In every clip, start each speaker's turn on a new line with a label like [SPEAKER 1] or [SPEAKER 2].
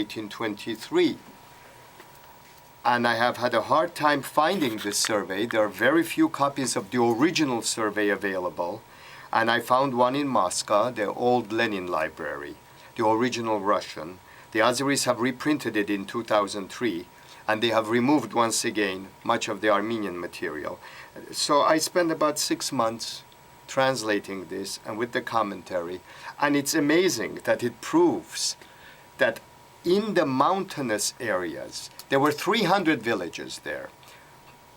[SPEAKER 1] 1823. And I have had a hard time finding this survey. There are very few copies of the original survey available. And I found one in Moscow, the old Lenin library, the original Russian. The Azeris have reprinted it in 2003, and they have removed once again much of the Armenian material. So I spent about 6 months translating this and with the commentary. And it's amazing that it proves that in the mountainous areas, there were 300 villages there,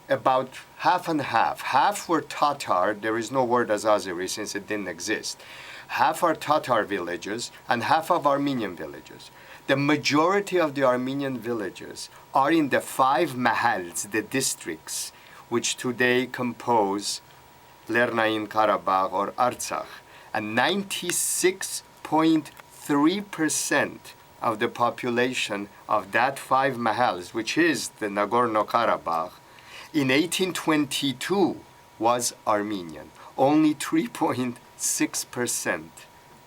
[SPEAKER 1] about half and half. Half were Tatar, there is no word as Azeri since it didn't exist. Half are Tatar villages and half of Armenian villages. The majority of the Armenian villages are in the 5 mahals, the districts, which today compose Lernain Karabakh or Artsakh. And 96.3% of the population of that 5 mahals, which is the Nagorno-Karabakh, in 1822 was Armenian. Only 3.6%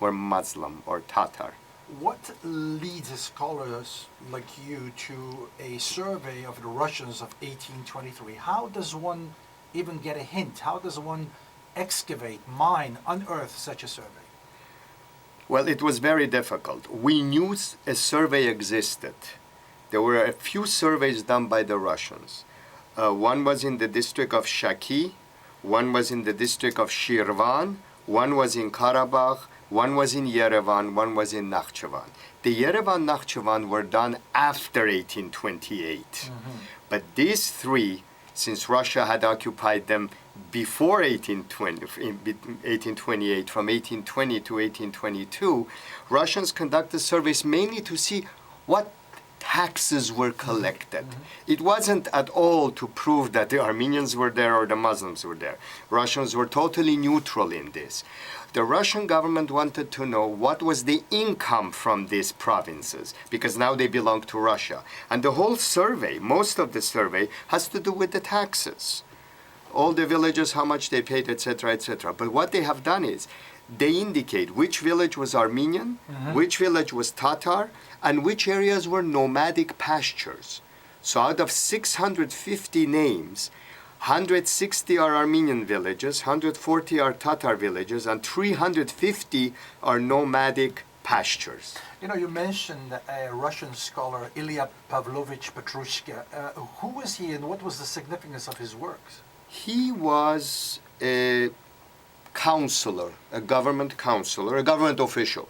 [SPEAKER 1] were Muslim or Tatar.
[SPEAKER 2] What leads scholars like you to a survey of the Russians of 1823? How does one even get a hint? How does one excavate, mine, unearth such a survey?
[SPEAKER 1] Well, it was very difficult. We knew a survey existed. There were a few surveys done by the Russians. One was in the district of Shaki, one was in the district of Shirvan, one was in Karabakh, one was in Yerevan, one was in Nakhchivan. The Yerevan-Nakhchivan were done after 1828. But these 3, since Russia had occupied them before 1828, from 1820 to 1822, Russians conducted surveys mainly to see what taxes were collected. It wasn't at all to prove that the Armenians were there or the Muslims were there. Russians were totally neutral in this. The Russian government wanted to know what was the income from these provinces, because now they belong to Russia. And the whole survey, most of the survey, has to do with the taxes. All the villages, how much they paid, etc., etc. But what they have done is, they indicate which village was Armenian, which village was Tatar, and which areas were nomadic pastures. So out of 650 names, 160 are Armenian villages, 140 are Tatar villages, and 350 are nomadic pastures.
[SPEAKER 2] You know, you mentioned a Russian scholar, Ilya Pavlovich Petrushka. Who was he and what was the significance of his works?
[SPEAKER 1] He was a counselor, a government official,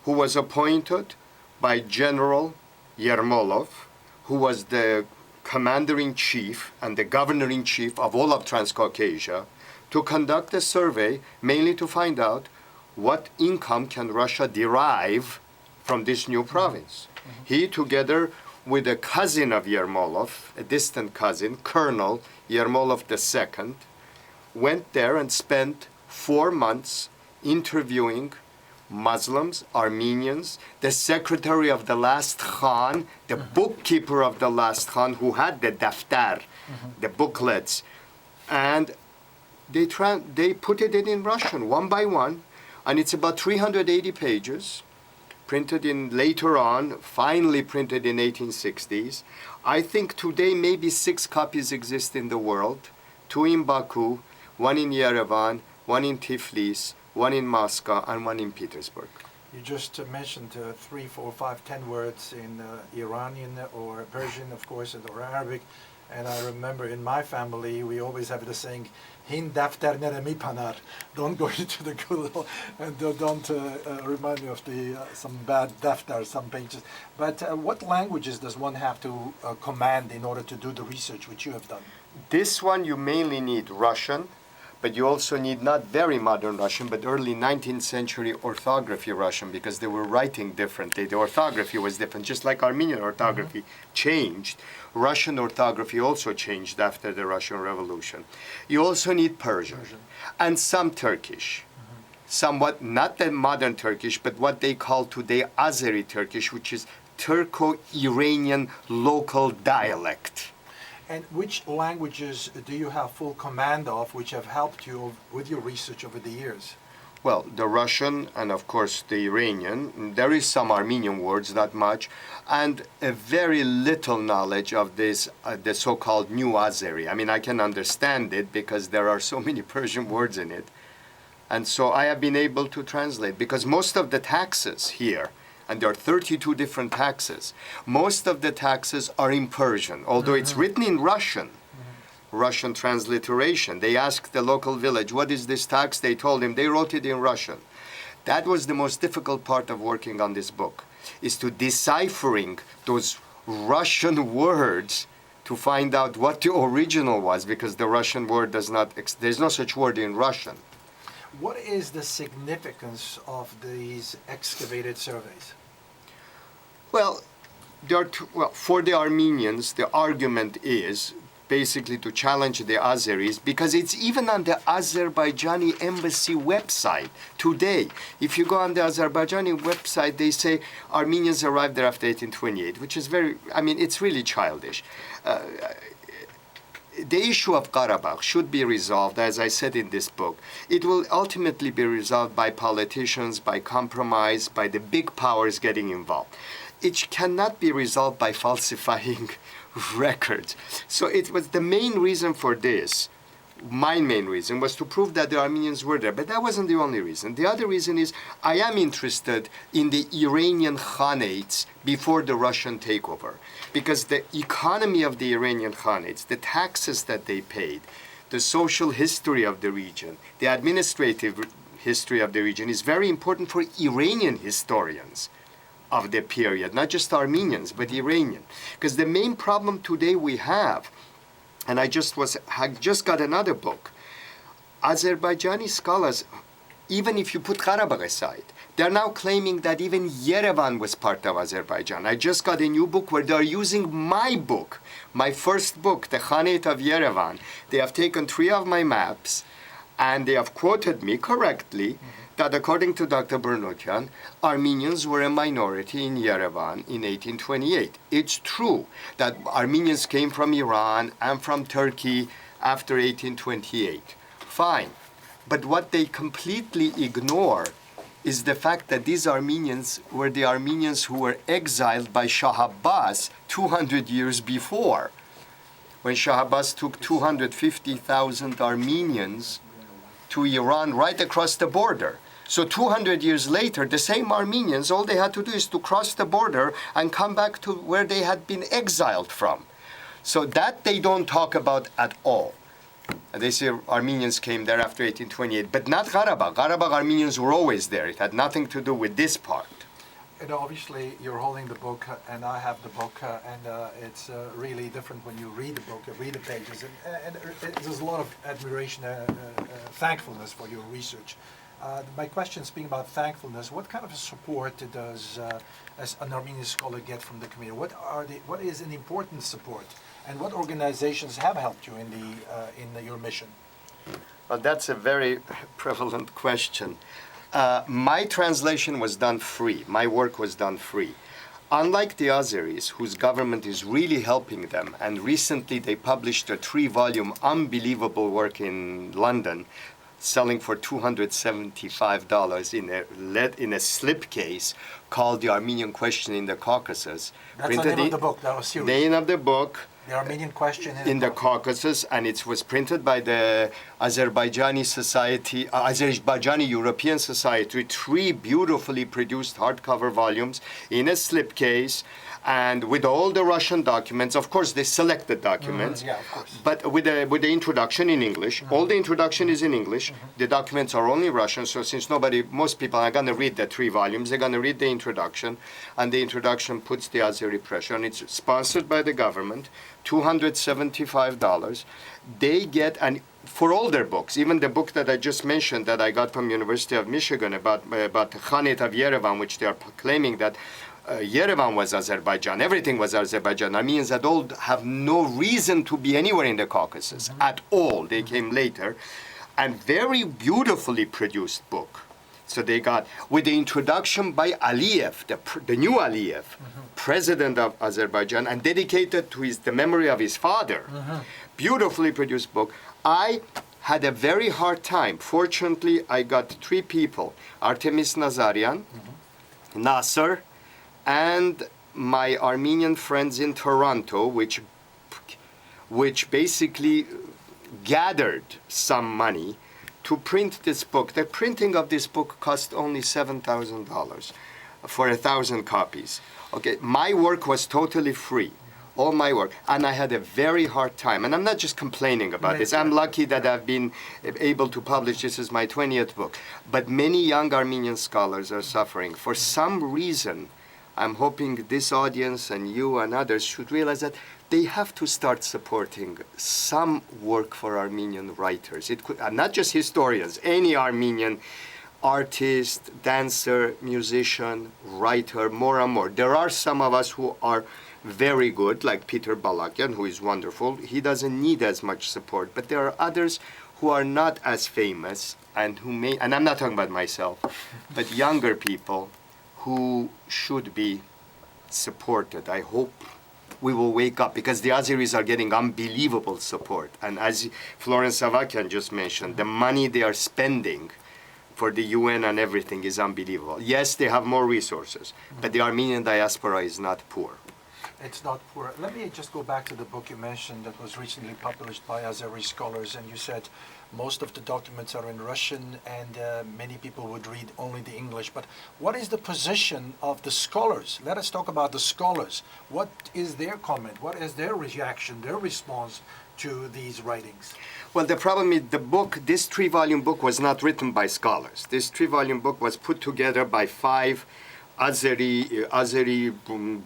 [SPEAKER 1] who was appointed by General Yermolov, who was the commander-in-chief and the governor-in-chief of all of Transcaucasia, to conduct a survey mainly to find out what income can Russia derive from this new province. He, together with a cousin of Yermolov, a distant cousin, Colonel Yermolov II, went there and spent 4 months interviewing Muslims, Armenians, the secretary of the last Khan, the bookkeeper of the last Khan, who had the daftar, the booklets, and they put it in Russian one by one, and it's about 380 pages, printed in later on, finally printed in 1860s. I think today maybe 6 copies exist in the world, 2 in Baku, 1 in Yerevan, 1 in Tiflis, 1 in Moscow, and 1 in Petersburg.
[SPEAKER 2] You just mentioned 3, 4, 5, 10 words in Iranian or Persian, of course, or Arabic. And I remember in my family, we always have the saying, Hin daftar nere mipanar. Don't go into the Google and don't remind me of some bad daftar, some pages. But what languages does one have to command in order to do the research which you have done?
[SPEAKER 1] This one you mainly need Russian, but you also need not very modern Russian, but early 19th century orthography Russian, because they were writing differently. The orthography was different, just like Armenian orthography changed. Russian orthography also changed after the Russian Revolution. You also need Persian and some Turkish. Somewhat, not the modern Turkish, but what they call today Azeri Turkish, which is Turco-Iranian local dialect.
[SPEAKER 2] And which languages do you have full command of, which have helped you with your research over the years?
[SPEAKER 1] Well, the Russian and of course the Iranian. There is some Armenian words, not much, and a very little knowledge of this, the so-called New Azeri. I mean, I can understand it because there are so many Persian words in it. And so I have been able to translate because most of the taxes here, and there are 32 different taxes, most of the taxes are in Persian, although it's written in Russian. Russian transliteration. They asked the local village, what is this tax? They told him, they wrote it in Russian. That was the most difficult part of working on this book, is to deciphering those Russian words to find out what the original was, because the Russian word does not, there's no such word in Russian.
[SPEAKER 2] What is the significance of these excavated surveys?
[SPEAKER 1] Well, for the Armenians, the argument is basically to challenge the Azeris, because it's even on the Azerbaijani embassy website today. If you go on the Azerbaijani website, they say Armenians arrived there after 1828, which is very, I mean, it's really childish. The issue of Karabakh should be resolved, as I said in this book. It will ultimately be resolved by politicians, by compromise, by the big powers getting involved. It cannot be resolved by falsifying records. So it was the main reason for this. My main reason was to prove that the Armenians were there, but that wasn't the only reason. The other reason is I am interested in the Iranian Khanates before the Russian takeover, because the economy of the Iranian Khanates, the taxes that they paid, the social history of the region, the administrative history of the region is very important for Iranian historians of the period, not just Armenians, but Iranian. Because the main problem today we have, and I just got another book, Azerbaijani scholars, even if you put Karabakh aside, they're now claiming that even Yerevan was part of Azerbaijan. I just got a new book where they're using my book, my first book, The Khanate of Yerevan. They have taken 3 of my maps, and they have quoted me correctly that according to Dr. Bournoutian, Armenians were a minority in Yerevan in 1828. It's true that Armenians came from Iran and from Turkey after 1828. Fine. But what they completely ignore is the fact that these Armenians were the Armenians who were exiled by Shah Abbas 200 years before, when Shah Abbas took 250,000 Armenians to Iran right across the border. So 200 years later, the same Armenians, all they had to do is to cross the border and come back to where they had been exiled from. So that they don't talk about at all. They say Armenians came there after 1828, but not Karabakh. Karabakh Armenians were always there. It had nothing to do with this part.
[SPEAKER 2] And obviously, you're holding the book, and I have the book, and it's really different when you read the book, read the pages, and there's a lot of admiration, thankfulness for your research. My question, speaking about thankfulness, what kind of support does, as an Armenian scholar, get from the community? What is an important support, and what organizations have helped you in your mission?
[SPEAKER 1] Well, that's a very prevalent question. My translation was done free. My work was done free. Unlike the Azeris, whose government is really helping them, and recently they published a 3-volume unbelievable work in London, selling for $275 in a slipcase called The Armenian Question in the Caucasus.
[SPEAKER 2] That's the name of the book. That was serious.
[SPEAKER 1] Name of the book.
[SPEAKER 2] The Armenian Question
[SPEAKER 1] in the Caucasus, and it was printed by the Azerbaijani Society, Azerbaijani European Society, 3 beautifully produced hardcover volumes in a slipcase, and with all the Russian documents, of course, the selected documents,
[SPEAKER 2] yeah, of course.
[SPEAKER 1] but with the introduction in English. All the introduction is in English. The documents are only Russian, so since most people are going to read the 3 volumes, they're going to read the introduction, and the introduction puts the Azeri pressure, and it's sponsored by the government, $275. They get, and for all their books, even the book that I just mentioned that I got from University of Michigan about the Khanate of Yerevan, which they are claiming that Yerevan was Azerbaijan, everything was Azerbaijan. Armenians at all have no reason to be anywhere in the Caucasus at all. They came later, and very beautifully produced book. So they got, with the introduction by Aliyev, the new Aliyev, president of Azerbaijan, and dedicated to the memory of his father. Beautifully produced book. I had a very hard time. Fortunately, I got three people, Artemis Nazarian, Nasser, and my Armenian friends in Toronto, which basically gathered some money to print this book. The printing of this book cost only $7,000 for 1,000 copies. Okay, my work was totally free, all my work, and I had a very hard time. And I'm not just complaining about this. I'm lucky that I've been able to publish. This is my 20th book. But many young Armenian scholars are suffering. For some reason, I'm hoping this audience and you and others should realize that they have to start supporting some work for Armenian writers. It could, not just historians, any Armenian artist, dancer, musician, writer, more and more. There are some of us who are very good, like Peter Balakian, who is wonderful. He doesn't need as much support. But there are others who are not as famous and who may, and I'm not talking about myself, but younger people who should be supported. I hope we will wake up, because the Azeris are getting unbelievable support. And as Florence Savakian just mentioned, the money they are spending for the UN and everything is unbelievable. Yes, they have more resources, but the Armenian diaspora is not poor.
[SPEAKER 2] It's not poor. Let me just go back to the book you mentioned that was recently published by Azeri scholars, and you said most of the documents are in Russian and many people would read only the English. But what is the position of the scholars? Let us talk about the scholars. What is their comment? What is their reaction, their response to these writings?
[SPEAKER 1] Well, the problem is the book, this 3-volume book was not written by scholars. This 3-volume book was put together by 5 Azeri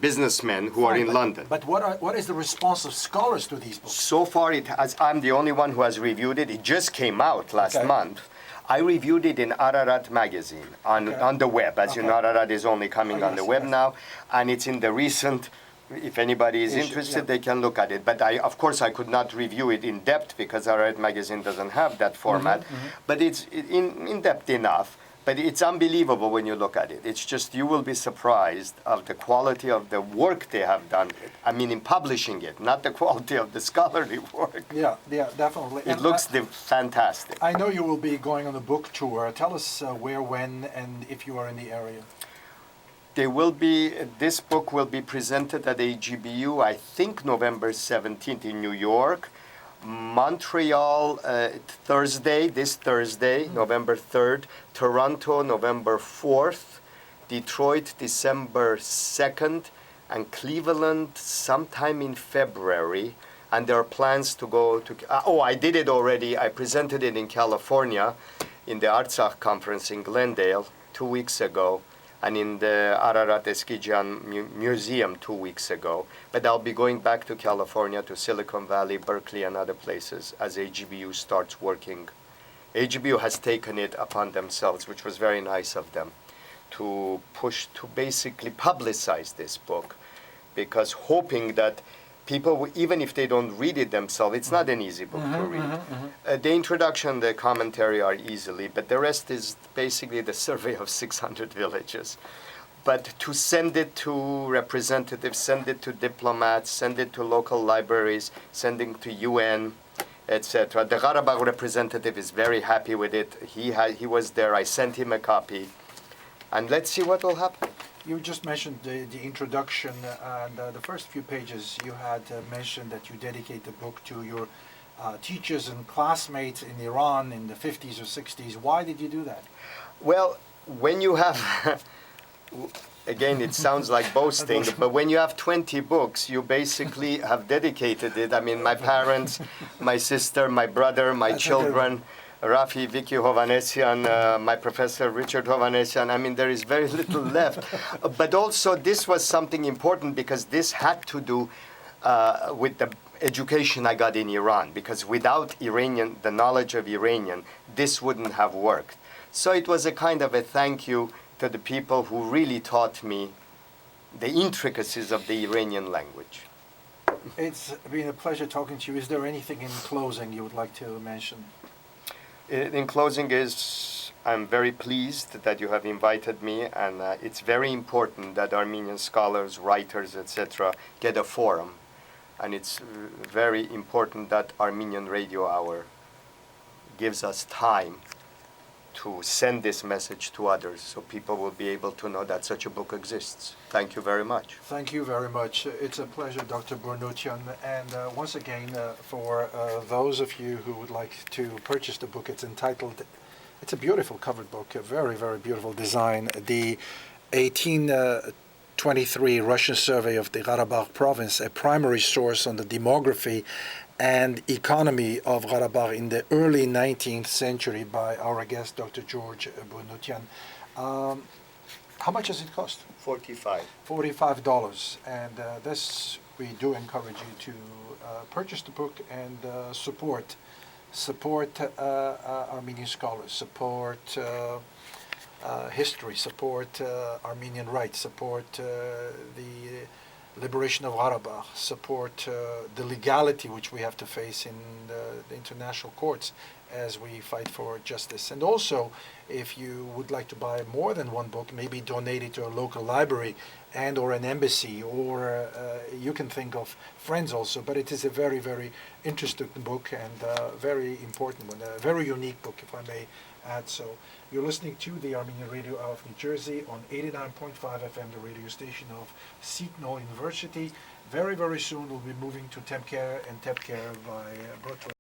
[SPEAKER 1] businessmen who are in London.
[SPEAKER 2] But what is the response of scholars to these books?
[SPEAKER 1] So far, I'm the only one who has reviewed it. It just came out last month. I reviewed it in Ararat magazine on the web. As you know, Ararat is only coming on the web now, and it's in the recent. If anybody is interested, they can look at it. But of course, I could not review it in depth because Ararat magazine doesn't have that format. But it's in depth enough. But it's unbelievable when you look at it. It's just, you will be surprised of the quality of the work they have done. I mean, in publishing it, not the quality of the scholarly work.
[SPEAKER 2] Yeah, definitely.
[SPEAKER 1] It looks fantastic.
[SPEAKER 2] I know you will be going on a book tour. Tell us where, when, and if you are in the area.
[SPEAKER 1] This book will be presented at AGBU, I think November 17th in New York. Montreal this Thursday, November 3rd, Toronto, November 4th, Detroit, December 2nd, and Cleveland sometime in February. And there are plans to go to, I did it already. I presented it in California in the Artsakh conference in Glendale 2 weeks ago, and in the Ararat Eskijian Museum 2 weeks ago. But I'll be going back to California, to Silicon Valley, Berkeley, and other places as AGBU starts working. AGBU has taken it upon themselves, which was very nice of them, to push, to basically publicize this book, because hoping that people, even if they don't read it themselves, it's not an easy book to read. The introduction, the commentary are easily, but the rest is basically the survey of 600 villages. But to send it to representatives, send it to diplomats, send it to local libraries, sending to UN, etc. The Qarabağ representative is very happy with it. He was there. I sent him a copy. And let's see what will happen.
[SPEAKER 2] You just mentioned the introduction, and the first few pages you had mentioned that you dedicate the book to your teachers and classmates in Iran in the 50s or 60s. Why did you do that?
[SPEAKER 1] Well, when you have, again, it sounds like boasting, but when you have 20 books, you basically have dedicated it. I mean, my parents, my sister, my brother, my children, Rafi, Vicky Hovanesian, my professor Richard Hovanesian. I mean, there is very little left. But also, this was something important because this had to do with the education I got in Iran. Because without the knowledge of Iranian, this wouldn't have worked. So it was a kind of a thank you to the people who really taught me the intricacies of the Iranian language.
[SPEAKER 2] It's been a pleasure talking to you. Is there anything in closing you would like to mention?
[SPEAKER 1] In closing I'm very pleased that you have invited me, and it's very important that Armenian scholars, writers, etc. get a forum. And it's very important that Armenian Radio Hour gives us time to send this message to others so people will be able to know that such a book exists. Thank you very much.
[SPEAKER 2] Thank you very much. It's a pleasure, Dr. Bournoutian. And once again, for those of you who would like to purchase the book, it's entitled, it's a beautiful covered book, a very, very beautiful design. The 1823 Russian survey of the Karabakh province, a primary source on the demography and economy of Karabakh in the early 19th century by our guest, Dr. George Bournoutian. How much does it cost?
[SPEAKER 1] $45.
[SPEAKER 2] $45. And this, we do encourage you to purchase the book and support Armenian scholars, support history, support Armenian rights, support the liberation of Karabakh, support the legality which we have to face in the international courts as we fight for justice. And also, if you would like to buy more than one book, maybe donate it to a local library and or an embassy, or you can think of friends also, but it is a very, very interesting book and very important one, a very unique book, if I may add so. You're listening to the Armenian Radio Hour of New Jersey on 89.5 FM, the radio station of Seton Hall University. Very, very soon we'll be moving to Temp Care, and Temp Care brought to